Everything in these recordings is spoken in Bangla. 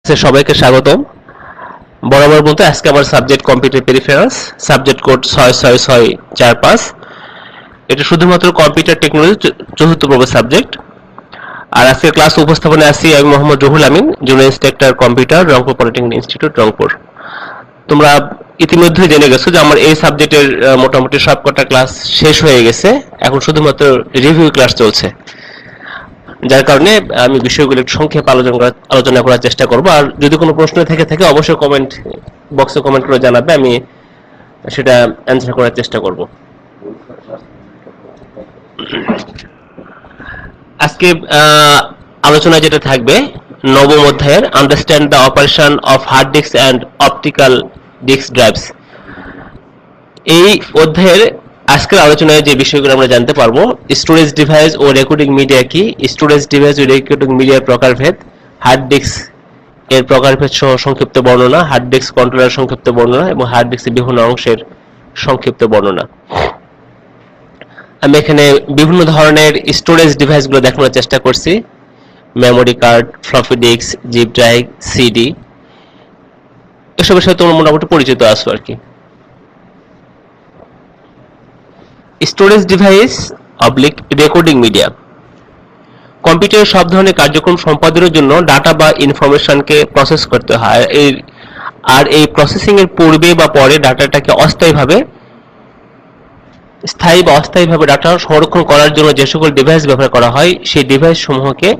সবাইকে স্বাগতম। বরাবর মতো আজকে আমার subject computer peripherals, subject code 66645। এটা শুধুমাত্র কম্পিউটার টেকনোলজি চতুর্থ পর্ব সাবজেক্ট। আর আজকে ক্লাস উপস্থাপনায় আছি আমি Mohammad Ruhul Amin, junior instructor computer, Rangpur polytechnic institute, Rangpur. তোমরা ইতিমধ্যে জেনে গেছো যে আমার এই সাবজেক্টের মোটামুটি সবকটা ক্লাস শেষ হয়ে গেছে, এখন শুধুমাত্র রিভিউ ক্লাস চলছে। যার কারণে আমি বিষয়গুলো একটু সংক্ষেপে আলোচনা করার চেষ্টা করব। আর যদি কোনো প্রশ্ন থাকে অবশ্যই কমেন্ট বক্সে কমেন্ট করে জানাবে, আমি সেটা অ্যান্সার করার চেষ্টা করব। আজকে আলোচনা যেটা থাকবে নবম অধ্যায়ের understand the operation of hard disk and optical disk drives. এই অধ্যায়ের আজকের আলোচনায় যে বিষয়গুলো আমরা জানতে পারবো: স্টোরেজ ডিভাইস ও রেকর্ডিং মিডিয়া কি, স্টোরেজ ডিভাইস ও রেকর্ডিং মিডিয়ার প্রকারভেদ, হার্ড ডিস্ক এর প্রকারভেদ সহ সংক্ষিপ্ত বর্ণনা, হার্ড ডিস্ক কন্ট্রোলার সংক্ষিপ্ত বর্ণনা এবং হার্ড ডিস্কের বিভিন্ন অংশের সংক্ষিপ্ত বর্ণনা। আমি এখানে বিভিন্ন ধরনের স্টোরেজ ডিভাইসগুলো দেখানোর চেষ্টা করছি: memory card, floppy disk, zip drive, CD. এসবের সাথে তোমরা মোটামুটি পরিচিত আছো আর কি। স্টোরেজ ডিভাইস অবলিক রেকর্ডিং মিডিয়া। কম্পিউটারে সব ধরনের কার্যক্রম সম্পাদনের জন্য ডাটা বা ইনফরমেশনকে প্রসেস করতে হয়, আর এই প্রসেসিং এর পূর্বে বা পরে ডাটাটাকে স্থায়ী বা অস্থায়ীভাবে ডাটা সংরক্ষণ করার জন্য যে সকল ডিভাইস ব্যবহার করা হয় সেই ডিভাইস সমূহকে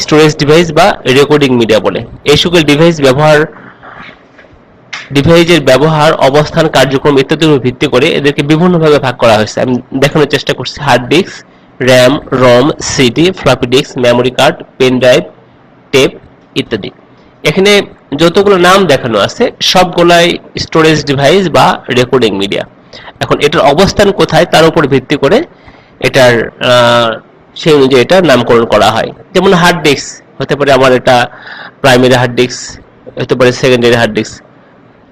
স্টোরেজ ডিভাইস বা রেকর্ডিং মিডিয়া বলে। এই সকল ডিভাইসের ব্যবহার, অবস্থান, কার্যক্রম ইত্যাদির উপর ভিত্তি করে এদেরকে বিভিন্নভাবে ভাগ করা হয়েছে। আমি দেখানোর চেষ্টা করছি: hard disk, RAM, ROM, CD, floppy disk, memory card, pen drive, tape ইত্যাদি। এখানে যতগুলো নাম দেখানো আছে সবগুলাই স্টোরেজ ডিভাইস বা রেকর্ডিং মিডিয়া। এখন এটার অবস্থান কোথায় তার উপর ভিত্তি করে এটার সেই অনুযায়ী এটা নামকরণ করা হয়। যেমন হার্ড ডিস্ক হতে পারে আমার এটা প্রাইমারি হার্ড ডিস্ক, হতে পারে সেকেন্ডারি হার্ড ডিস্ক।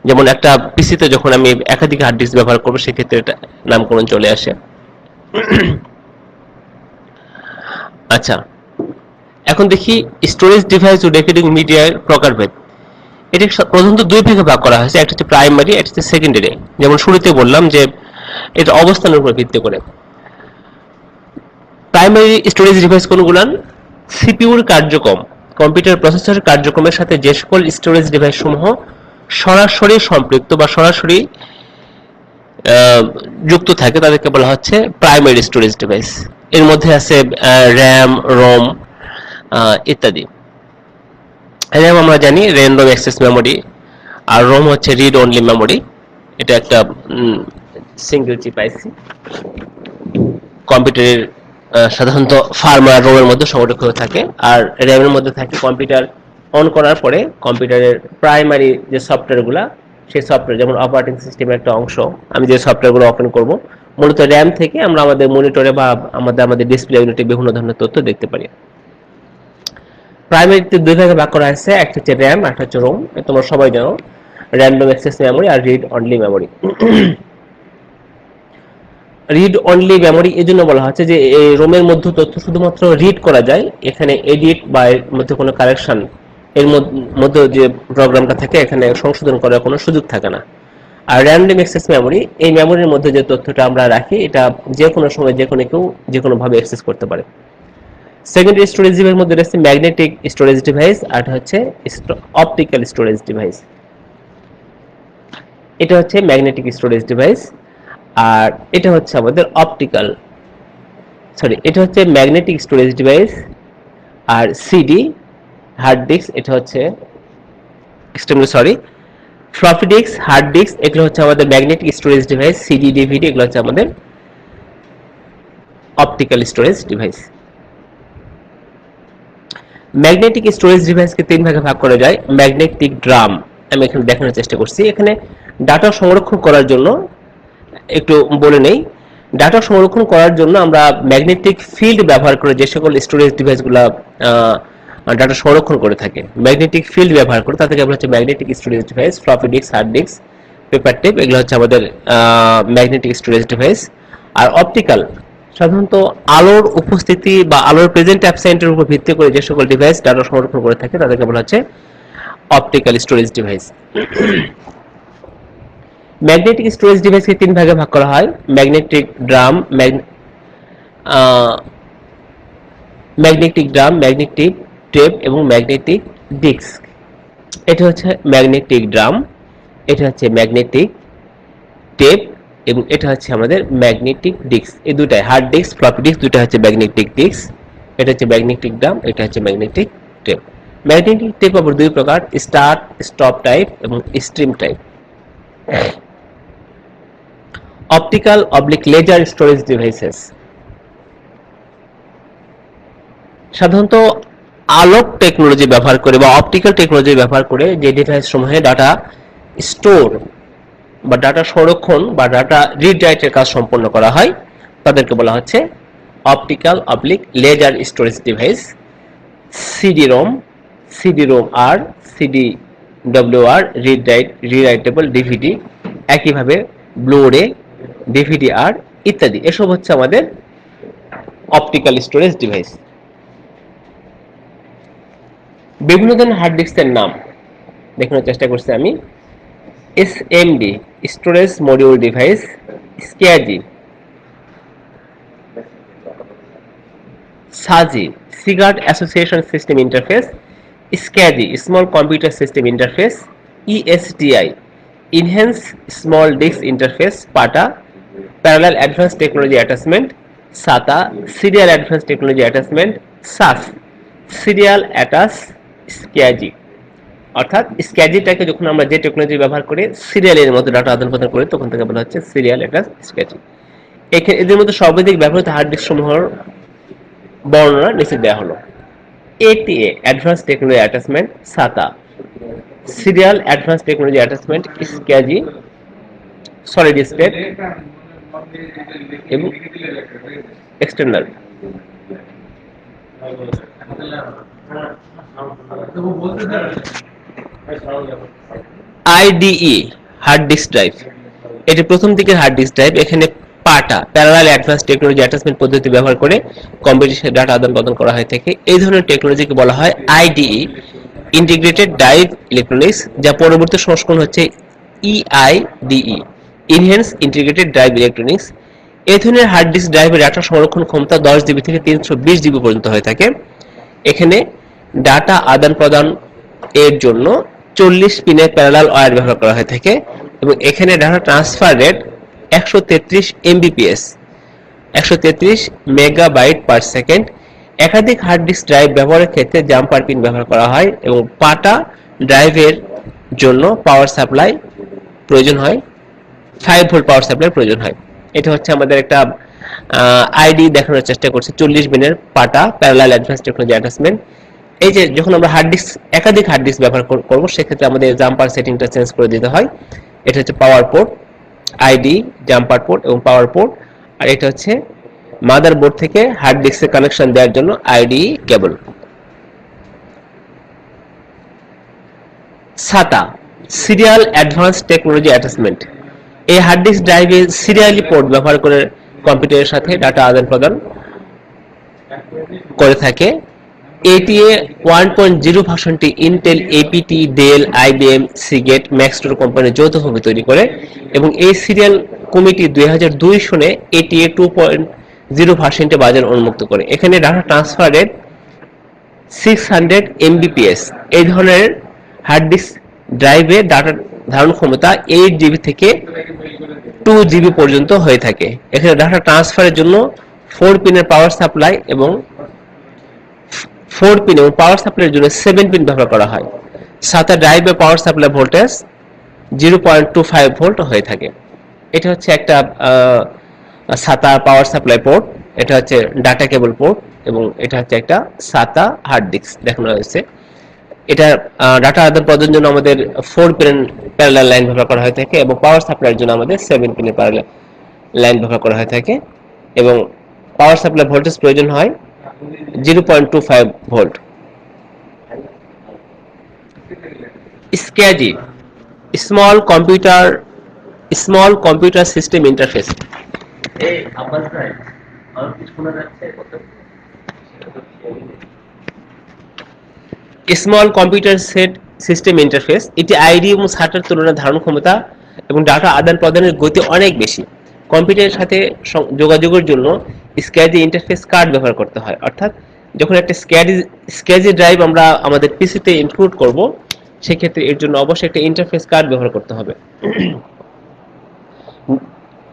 যেমন একটা পিসিতে যখন আমি একাধিক হার্ড ডিস্ক ব্যবহার করবো সেক্ষেত্রে এটা নামকরণ চলে আসে। আচ্ছা, এখন দেখি স্টোরেজ ডিভাইস ও রেকর্ডিং মিডিয়ার প্রকারভেদ। এটি প্রধানত দুই ভাগে ভাগ করা হয়েছে, একটা হচ্ছে প্রাইমারি, একটা হচ্ছে সেকেন্ডারি। যেমন শুরুতে বললাম যে এটা অবস্থানের উপর ভিত্তি করে। প্রাইমারি স্টোরেজ ডিভাইস কোনগুলো? সিপিইউর কার্যক্রম, কম্পিউটার প্রসেসরের কার্যক্রমের সাথে যে সকল স্টোরেজ ডিভাইস সমূহ সরাসরি সম্পৃক্ত বা সরাসরি যুক্ত থাকে তাদেরকে বলা হচ্ছে প্রাইমারি স্টোরেজ ডিভাইস। এর মধ্যে আছে র্যাম, রম ইত্যাদি। র্যাম আমরা জানি র্যান্ডম অ্যাক্সেস মেমোরি, আর রম হচ্ছে রিড অনলি মেমোরি। এটা একটা সিঙ্গেল চিপ আইসি। কম্পিউটারের সাধারণত ফার্মওয়্যার রোমের মধ্যে সংরক্ষিত থাকে, আর র্যামের মধ্যে থাকে কম্পিউটার অন করার পরে কম্পিউটারের প্রাইমারি যে সফটওয়্যারগুলো, সেই সফটওয়্যার যেমন অপারেটিং সিস্টেমের একটা অংশ। আমি যে সফটওয়্যারগুলো ওপেন করব মূলত র্যাম থেকে আমরা আমাদের মনিটরে বা আমাদের ডিসপ্লে ইউনিটে বিভিন্ন ধরনের তথ্য দেখতে পারি। প্রাইমারিতে দুই ভাগে ভাগ করা হয়েছে, একটা হচ্ছে র্যাম, একটা হচ্ছে রোম। তোমরা সবাই জানো র্যান্ডম অ্যাক্সেস মেমোরি আর read only memory. Read only memory এই জন্য বলা হচ্ছে যে এই রোমের মধ্যে তথ্য শুধুমাত্র রিড করা যায়, এখানে এডিট বা এর মধ্যে কোনো কারেকশন, এর মধ্যে যে প্রোগ্রামটা থাকে এখানে সংশোধন করার কোনো সুযোগ থাকে না। আর র্যান্ডম অ্যাক্সেস মেমোরি, এই মেমোরির মধ্যে যে তথ্যটা আমরা রাখি এটা যে কোনো সময় যে কোনো কেউ যে কোনো ভাবে অ্যাক্সেস করতে পারে। সেকেন্ডারি স্টোরেজ ডিভাইসের মধ্যে রয়েছে ম্যাগনেটিক স্টোরেজ ডিভাইস, আর হচ্ছে অপটিক্যাল স্টোরেজ ডিভাইস। এটা হচ্ছে ম্যাগনেটিক স্টোরেজ ডিভাইস, আর এটা হচ্ছে আমাদের এটা হচ্ছে ম্যাগনেটিক স্টোরেজ ডিভাইস। আর সিডি, হার্ড ডিস্ক, এটা হচ্ছে ফ্লপি ডিস্ক, হার্ড ডিস্ক, এগুলো হচ্ছে আমাদের magnetic storage device. CD, DVD এগুলো হচ্ছে আমাদের optical storage device. Magnetic storage ডিভাইসকে তিন ভাগে ভাগ করা যায়। ম্যাগনেটিক ড্রাম, আমি এখানে দেখানোর চেষ্টা করছি। এখানে ডাটা সংরক্ষণ করার জন্য একটু বলে নেই, ডাটা সংরক্ষণ করার জন্য আমরা ম্যাগনেটিক ফিল্ড ব্যবহার করে যে সকল স্টোরেজ ডিভাইসগুলো ডাটা সংরক্ষণ করে থাকে, ম্যাগনেটিক ফিল্ড ব্যবহার করে তাদেরকে বলা হচ্ছে magnetic storage device. Floppy disk, hard disk, paper tape এগুলো হচ্ছে আমাদের ম্যাগনেটিক স্টোরেজ ডিভাইস। আর অপটিক্যাল সাধারণত আলোর উপস্থিতি বা আলোর প্রেজেন্ট অ্যাবসেন্টের উপর ভিত্তি করে যে সকল ডিভাইস ডাটা সংরক্ষণ করে থাকে তাদেরকে বলা হচ্ছে optical storage device. Magnetic storage ডিভাইসকে তিন ভাগে ভাগ করা হয়: ম্যাগনেটিক ড্রাম, ম্যাগনেটিক টেপ এবং ম্যাগনেটিক ডিস্ক। এটা হচ্ছে ম্যাগনেটিক ড্রাম, এটা হচ্ছে ম্যাগনেটিক টেপ এবং এটা হচ্ছে আমাদের ম্যাগনেটিক ডিস্ক। এই দুটাই হার্ড ডিস্ক, ফ্লপি ডিস্ক, দুটো হচ্ছে ম্যাগনেটিক ডিস্ক। এটা হচ্ছে ম্যাগনেটিক ড্রাম, এটা হচ্ছে ম্যাগনেটিক টেপ। ম্যাগনেটিক টেপ আবার দুই প্রকার: স্টার্ট স্টপ টাইপ এবং stream type. Optical oblique laser storage devices সাধারণত আলোক টেকনোলজি ব্যবহার করে বা অপটিক্যাল টেকনোলজি ব্যবহার করে যে ডিভাইস সমূহে ডাটা স্টোর বা ডাটা সংরক্ষণ বা ডাটা রিড রাইটের কাজ সম্পন্ন করা হয় তাদেরকে বলা হচ্ছে optical oblique laser storage device. CD ROM আর, সিডি-ডব্লিউআর, রিরাইটেবল ডিভিডি, একইভাবে ব্লু-রে, ডিভিডি-আর ইত্যাদি। এসব হচ্ছে আমাদের অপটিক্যাল স্টোরেজ ডিভাইস। বিভিন্ন ধরনের হার্ড ডিস্কের নাম দেখানোর চেষ্টা করছি আমি। এসএমডি স্টোরেজ মডিউল ডিভাইস, স্ক্যাজি, সাজি সিগার্ড association system interface, স্ক্যাজি small computer system interface, ইএসডিআই enhance small disk interface, পাটা parallel advance technology attachment, SATA serial advance technology attachment, সাস serial attach স্ক্যাজি। অর্থাৎ স্ক্যাজিটাকে যখন আমরা যে টেকনোলজি ব্যবহার করে সিরিয়ালের মতো ডাটা আদান প্রদান করি তখন থেকে বলা হচ্ছে সিরিয়াল অ্যাটাচ স্ক্যাজি। এদের মধ্যে সর্বাধিক ব্যবহৃত হার্ড ডিস্ক সমূহের বর্ণনা নিচে দেওয়া হলো। ATA advance technology attachment, SATA serial advance technology attachment, স্ক্যাজি সলিড স্টেট এবং external. IDE hard disk drive, এটি প্রথম দিকের হার্ড ডিস্ক ড্রাইভ। এখানে পাটা প্যারালাল অ্যাডভান্স টেকনোলজি অ্যাটাচমেন্ট পদ্ধতি ব্যবহার করে কম্পিউটারের ডাটা আদান প্রদান করা হয়ে থাকে। এই ধরনের টেকনোলজিকে বলা হয় আইডিই ইন্টিগ্রেটেড ড্রাইভ ইলেকট্রনিক্স, যা পরবর্তী সংস্করণ হচ্ছে ইআইডিই ইনহ্যান্স ইন্টিগ্রেটেড ড্রাইভ ইলেকট্রনিক্স। এই ধরনের হার্ড ডিস্ক ড্রাইভের ডাটা সংরক্ষণ ক্ষমতা 10 জিবি থেকে 320 জিবি পর্যন্ত হয়ে থাকে। এখানে ডাটা আদান প্রদান এর জন্য 40 পিনের প্যারালাল ওয়্যার ব্যবহার করা হয়ে থাকে এবং এখানে data transfer rate 133 Mbps, 133 megabyte per second. একাধিক হার্ড ডিস্ক ড্রাইভ ব্যবহারের ক্ষেত্রে জাম্পার পিন ব্যবহার করা হয় এবং পাটা ড্রাইভের জন্য পাওয়ার সাপ্লাই প্রয়োজন হয়, 5 ভোল্ট পাওয়ার সাপ্লাই প্রয়োজন হয়। এটা হচ্ছে আমাদের একটা আইডি দেখানোর চেষ্টা করছি। 40 পিনের পাটা প্যারালাল অ্যাডভান্স টেকনোলজি অ্যাটাচমেন্ট। এই যে যখন আমরা হার্ড ডিস্ক একাধিক হার্ড ডিস্ক ব্যবহার করব সেক্ষেত্রে আমাদের জাম্পার সেটিংটা চেঞ্জ করে দিতে হয়। এটা হচ্ছে পাওয়ার পোর্ট, আইডি, জাম্পার পোর্ট এবং পাওয়ার পোর্ট। আর এটা হচ্ছে মাদারবোর্ড থেকে হার্ড ডিস্কের কানেকশন দেওয়ার জন্য IDE cable. SATA serial advance technology attachment, এই হার্ড ডিস্ক ড্রাইভে সিরিয়ালি পোর্ট ব্যবহার করে কম্পিউটারের সাথে ডাটা আদান প্রদান করে থাকে। এটিএ 1.0 ভার্সনটি Intel, APT, Dell, IBM, Seagate, Maxtor company যৌথভাবে তৈরি করে এবং এই সিরিয়াল কমিটি 2002 সনে এটিএ 2.0 ভার্সনটি বাজারে উন্মুক্ত করে। এখানে ডাটা ট্রান্সফার রেট 600 এমবিপিএস। এই ধরনের হার্ড ডিস্ক ড্রাইভে ডাটা ধারণ ক্ষমতা 8 জিবি থেকে 2 জিবি পর্যন্ত হয়ে থাকে। এখানে ডাটা ট্রান্সফারের জন্য 4 পিনের পাওয়ার সাপ্লাই এবং 4 পিন এবং পাওয়ার সাপ্লাইয়ের জন্য 7 পিন ব্যবহার করা হয়। সাথে ড্রাইভে পাওয়ার সাপ্লাই ভোল্টেজ 0.25 ভোল্ট হয়ে থাকে। এটা হচ্ছে একটা সাতা পাওয়ার সাপ্লাই পোর্ট, এটা হচ্ছে ডাটা কেবল পোর্ট এবং এটা হচ্ছে একটা সাতা হার্ড ডিস্ক দেখানো হয়েছে। এটা ডাটা আদান প্রদানের জন্য আমাদের 4 পিন প্যারালাল লাইন ব্যবহার করা হয়ে থাকে এবং পাওয়ার সাপ্লাইয়ের জন্য আমাদের 7 পিনের প্যারালাল লাইন ব্যবহার করা হয়ে থাকে এবং পাওয়ার সাপ্লাই ভোল্টেজ প্রয়োজন হয় 0.25 ভোল্ট। স্ক্যাজি small computer system interface, small computer set system interface, এটি আইডি এবং সার্টার তুলনায় ধারণ ক্ষমতা এবং ডাটা আদান প্রদানের গতি অনেক বেশি। কম্পিউটারের সাথে যোগাযোগের জন্য স্ক্যাজি ইন্টারফেস কার্ড ব্যবহার করতে হয়, অর্থাৎ যখন একটা স্ক্যাজি ড্রাইভ আমরা আমাদের পিসিতে ইনক্লুড করব, সেক্ষেত্রে এর জন্য অবশ্যই একটা ইন্টারফেস কার্ড ব্যবহার করতে হবে।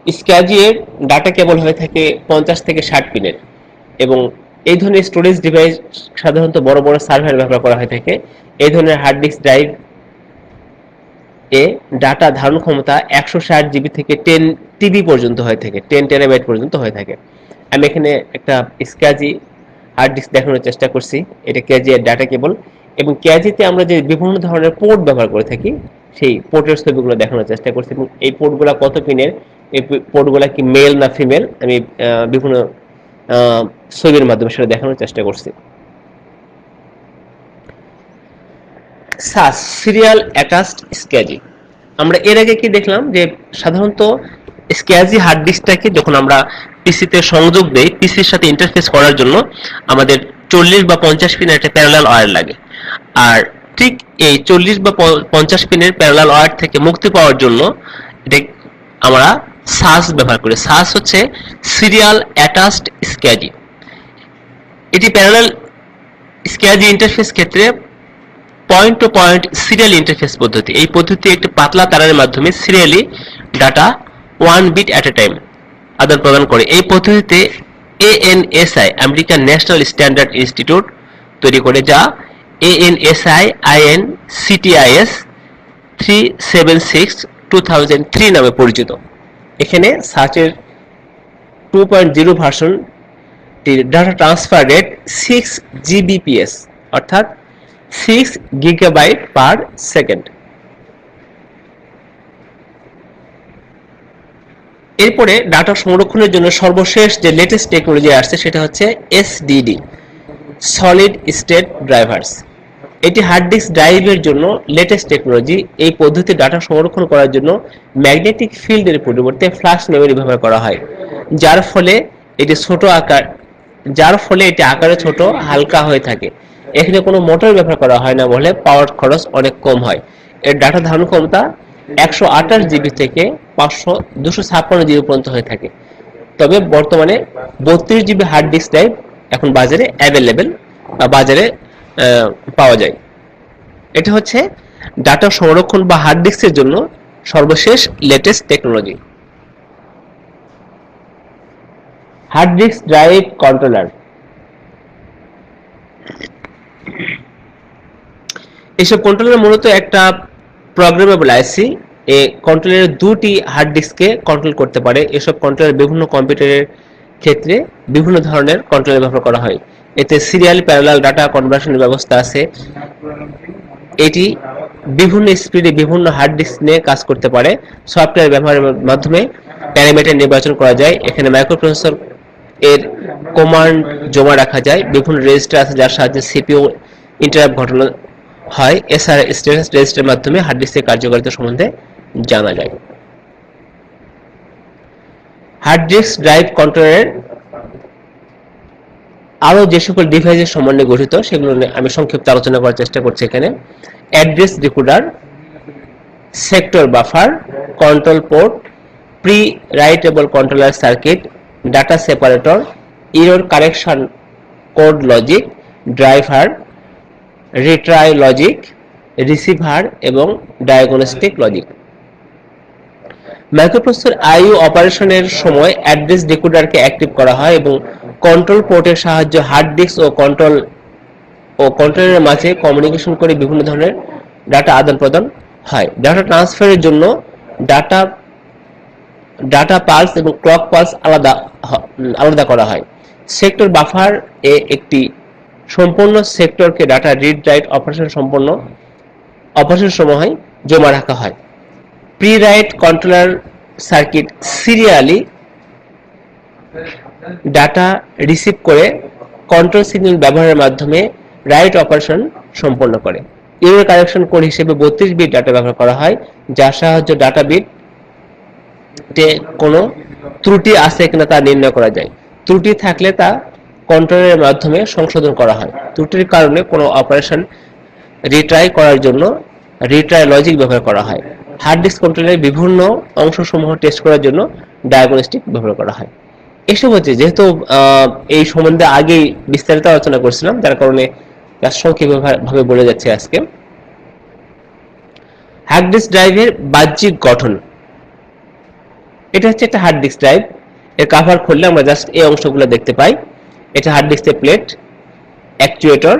স্ক্যাজি এর ডাটা কেবল হয়ে থাকে 50 থেকে 60 পিনের, এবং এই ধরনের স্টোরেজ ডিভাইস সাধারণত বড় বড় সার্ভার ব্যবহার করা হয়ে থাকে। এই ধরনের হার্ড ডিস্ক ড্রাইভ এ ডাটা ধারণ ক্ষমতা 160 জিবি থেকে 10 টিবি পর্যন্ত হয়ে থাকে, 10 টেরাবাইট পর্যন্ত হয়ে থাকে। আমি এখানে একটা স্ক্যাজি হার্ড ডিস্ক দেখানোর চেষ্টা করছি, এটা ক্যাজি এর ডাটা কেবল, এবং ক্যাজিতে আমরা যে বিভিন্ন ধরনের পোর্ট ব্যবহার করে থাকি সেই পোর্টের ছবিগুলো দেখানোর চেষ্টা করছি, এবং এই পোর্টগুলো কত পিনের, এই পোর্টগুলো কি মেল না ফিমেল, আমি বিভিন্ন ছবির মাধ্যমে সেটা দেখানোর চেষ্টা করছি। সাস সিরিয়াল অ্যাটাচড স্ক্যাজি, আমরা এর আগে কি দেখলাম যে সাধারণত স্ক্যাজি হার্ড ডিস্কটাকে যখন আমরা পিসিতে সংযোগ দেই, পিসির সাথে ইন্টারফেস করার জন্য আমাদের 40 বা 50 পিনের একটা প্যারালাল ওয়্যার লাগে। আর ঠিক এই 40 বা 50 পিনের প্যারালাল ওয়্যার থেকে মুক্তি পাওয়ার জন্য এটা আমরা সাস ব্যবহার করি। সাস হচ্ছে সিরিয়াল অ্যাটাচড স্ক্যাজি। এটি প্যারালাল স্ক্যাজি ইন্টারফেস ক্ষেত্রে point to point serial interface পদ্ধতি। এই পদ্ধতি একটি পাতলা তারের মাধ্যমে serially data 1 bit at a time আদান প্রদান করে। এই পদ্ধতিতে ANSI American national standard institute তৈরি করে, যা ANSI INCTIS 376-2003 নামে পরিচিত। এখানে সার্চের 2.0 version data transfer rate 6 Gbps, অর্থাৎ 6 গিগাবাইট পার সেকেন্ড। এরপরে ডাটা সংরক্ষণের জন্য সর্বশেষ যে লেটেস্ট টেকনোলজি আসছে সেটা হচ্ছে SSD, সলিড স্টেট ড্রাইভার্স। এটি হার্ড ডিস্ক ড্রাইভের জন্য লেটেস্ট টেকনোলজি। এই পদ্ধতি ডাটা সংরক্ষণ করার জন্য ম্যাগনেটিক ফিল্ডের পরিবর্তে ফ্ল্যাশ মেমরি ব্যবহার করা হয়, যার ফলে এটি আকারে ছোট, হালকা হয়ে থাকে। এখানে কোনো মোটর ব্যবহার করা হয় না বলে পাওয়ার খরচ অনেক কম হয়। এর ডাটা ধারণ ক্ষমতা 128 জিবি থেকে 256 জিবি পর্যন্ত হয়ে থাকে। তবে বর্তমানে 32 জিবি হার্ড ডিস্ক ড্রাইভ এখন বাজারে অ্যাভেলেবেল বা বাজারে পাওয়া যায়। এটা হচ্ছে ডাটা সংরক্ষণ বা হার্ড ডিস্কের জন্য সর্বশেষ latest technology. Hard disk drive controller, এসব কন্ট্রোলার মূলত একটা প্রোগ্রামেবল আইসি। এই কন্ট্রোলারের দুটি হার্ড ডিস্ককে কন্ট্রোল করতে পারে। এসব কন্ট্রোলার বিভিন্ন কম্পিউটারের ক্ষেত্রে বিভিন্ন ধরনের কন্ট্রোলার ব্যবহার করা হয়। এতে সিরিয়াল প্যারালাল ডাটা কনভার্সনের ব্যবস্থা আছে। এটি বিভিন্ন স্পিডে বিভিন্ন হার্ড ডিস্ক নিয়ে কাজ করতে পারে। সফটওয়্যার ব্যবহারের মাধ্যমে প্যারামিটার নির্বাচন করা যায়। এখানে মাইক্রোপ্রসেসর এর কমান্ড জমা রাখা যায়। বিভিন্ন রেজিস্টার আছে যার সাহায্যে সিপিইউ ইন্টারাপ্ট ঘটানো হয়। এছাড়া স্ট্যাটাস রেজিস্টারের মাধ্যমে হার্ড ডিস্কের কার্যকারিতা সম্বন্ধে জানা যায়। হার্ড ডিস্ক ড্রাইভ কন্ট্রোলারের আরো যে সকল ডিভাইসের সমন্বয়ে গঠিত সেগুলো নিয়ে আমি সংক্ষিপ্ত আলোচনা করার চেষ্টা করছি এখানে। Address decoder, sector buffer, control port, pre writable controller circuit, data separator, error correction code logic, driver, retry logic, receiver এবং ডায়াগনস্টিক লজিক। মাইক্রোপ্রসেসর আইও অপারেশনের সময় অ্যাড্রেস ডিকোডারকে অ্যাক্টিভ করা হয় এবং কন্ট্রোল পোর্টের সাহায্যে হার্ড ডিস্ক ও কন্ট্রোলারের মাঝে কমিউনিকেশন করে বিভিন্ন ধরনের ডাটা আদান প্রদান হয়। ডাটা ট্রান্সফারের জন্য ডাটা পালস এবং ক্লক পালস আলাদা করা হয়। সেক্টর বাফার এ একটি সম্পূর্ণ সেক্টরকে ডাটা রিড রাইট অপারেশন সময় জমা রাখা হয়। Pre right controller circuit serially data receive করে কন্ট্রোল সিগন্যাল ব্যবহারের মাধ্যমে রাইট অপারেশন সম্পন্ন করে। এরর কারেকশন কোড হিসেবে 32 বিট ডাটা ব্যবহার করা হয়, যার সাহায্যে ডাটা বিটে কোনো ত্রুটি আছে কিনা তা নির্ণয় করা যায়। ত্রুটি থাকলে তা কন্ট্রোলের মাধ্যমে সংশোধন করা হয়। ত্রুটির কারণে কোনো অপারেশন রিট্রাই করার জন্য রিট্রাই লজিক ব্যবহার করা হয়। হার্ড ডিস্ক কন্ট্রোলের বিভিন্ন অংশসমূহ টেস্ট করার জন্য ডায়াগনস্টিক ব্যবহার করা হয়। এসব হচ্ছে, যেহেতু এই সম্বন্ধে আগেই বিস্তারিত আলোচনা করছিলাম, যার কারণে সংক্ষেপভাবে বলে যাচ্ছে আজকে। হার্ড ডিস্ক ড্রাইভের বাহ্যিক গঠন। এটা হচ্ছে একটা হার্ড ডিস্ক ড্রাইভ। এর কভার খুললে আমরা জাস্ট এই অংশগুলো দেখতে পাই। এটা হার্ড ডিস্কের প্লেট, অ্যাকচুয়েটর,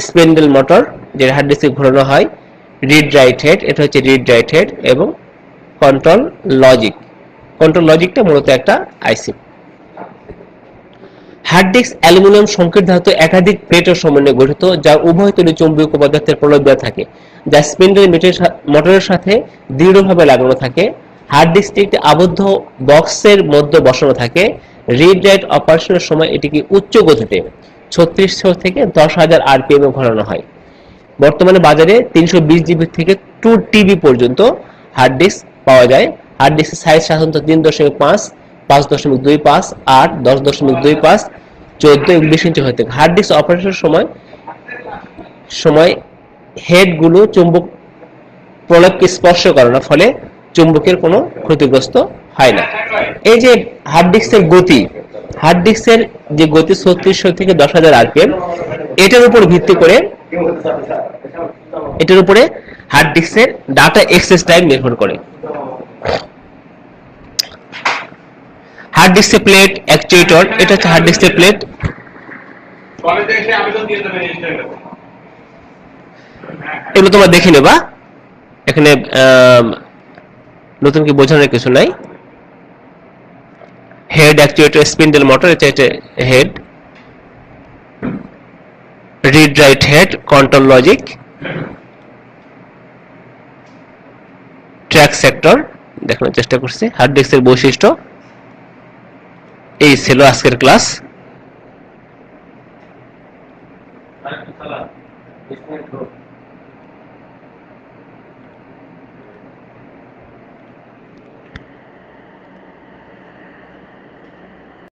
স্পিন্ডল মোটর যেটা হার্ড ডিস্কে ঘোরানো হয়, রিড রাইট হেড, এটা হচ্ছে রিড রাইট হেড, এবং কন্ট্রোল লজিক। কন্ট্রোল লজিকটা মূলত একটা আইসি। হার্ড ডিস্ক অ্যালুমিনিয়াম সংকেত ধাতু একাধিক প্লেটের সমন্বয়ে গঠিত, যার উভয় তলে চৌম্বকীয় পদার্থের প্রলেপ দেওয়া থাকে, যা স্পিন্ডল মোটরের সাথে দৃঢ়ভাবে লাগানো থাকে। হার্ড ডিস্কটি একটি আবদ্ধ বক্সের মধ্যে বসানো থাকে। রিড রাইট অপারেশনের সময় এটিকে উচ্চ গতিতে 3600 থেকে 10,000 আরপিএম এ ঘোরানো হয়। বর্তমানে বাজারে 320 জিবি থেকে 2 টিবি পর্যন্ত হার্ড ডিস্ক পাওয়া যায়। হার্ড ডিস্কের সাইজ সাধারণত 3.5, 5.25, 8, 10.25, 14 এবং 20 ইঞ্চি হয়ে থাকে। হার্ড ডিস্ক অপারেশনের সময় হেডগুলো চুম্বক প্রলেপকে স্পর্শ করে না, ফলে চুম্বকের কোনো ক্ষতিগ্রস্ত হয় না। এই যে হার্ড ডিস্কের গতি, হার্ড ডিস্কের যে গতি 3600 থেকে 10,000 আরপিএম, এটার উপর ভিত্তি করে হার্ড ডিস্কের ডাটা অ্যাক্সেস টাইম নির্ভর করে। হার্ড ডিস্কের প্লেট, অ্যাকচুয়েটর, এটা হচ্ছে হার্ড ডিস্কের প্লেট। এগুলো তোমরা দেখে নেবা, এখানে নতুন কি বোঝানোর কিছু নাই। হেড, অ্যাকচুয়েটর, স্পিন্ডল মোটর, এটা head, read write head, control logic, track sector দেখানোর চেষ্টা করছি। হার্ড ডিস্কের বৈশিষ্ট্য এই ছিল আজকের ক্লাস।